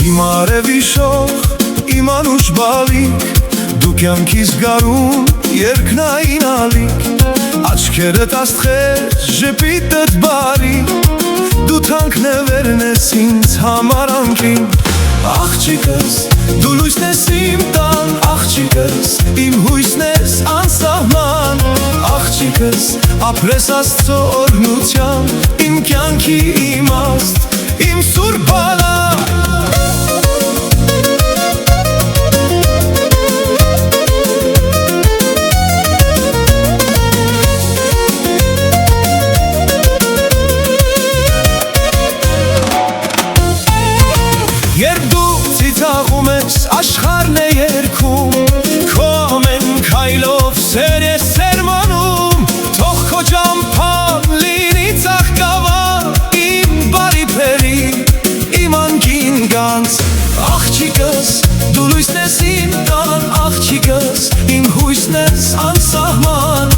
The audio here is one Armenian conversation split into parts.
Իմ արևիշող, իմ անուշ բալիկ, դու կյանքիս գարուն երկնային ալիք, աչքերդ աստղեր, ժպիտդ բարի, դու թանկնևերն ես ինձ համար անկին։ Աղջիկս, դու լույսն ես իմ տան, աղջիկս, իմ հույսն ես անսահման, աղջիկս, ապրես Աստծո օրհնությամբ, իմ կյանքի իմաստ, իմ սուրբ բալա։ Երբ դու ծիծաղում ես, աշխարհն է երգում, քո ամեն քայլով սեր ես սերմանում, թող քո ճամփան լինի ծաղկավար, իմ բարի փերի, իմ անկին գանձ, աղջիկս, դու լույսն ես իմ տան, աղջիկս, իմ հույսն ես անսահման,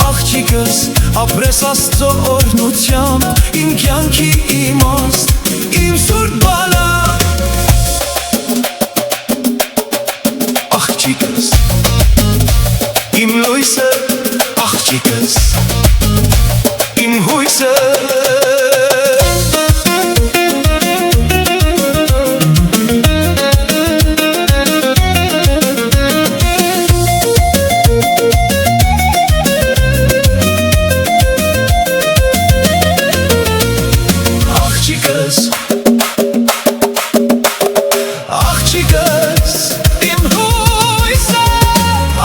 աղջիկս, ապրես Աստծո օրհնությամբ, իմ կյանքի իմաստ, իմ սուրբ բալա։ Աղջիկս, իմ լույսը, աղջիկս, իմ հույսը։ Աղջիկս, աղջիկս, իմ հույսը,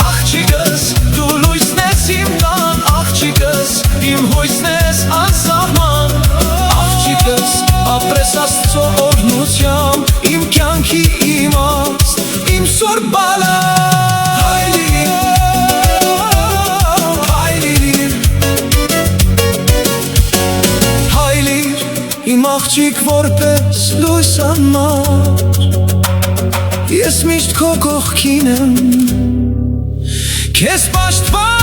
աղջիկս, դու լույսն ես իմ տան, աղջիկս, իմ հույսն ես անսահման, աղջիկս, ապրես Աստծո օրհնությամբ, իմ կյանքի իմաստ, իմ սուրբ բալա։ Իմ աղջիկ որպես լույս անմար, ես միշտ քո կողքին եմ, քեզ պաշտպան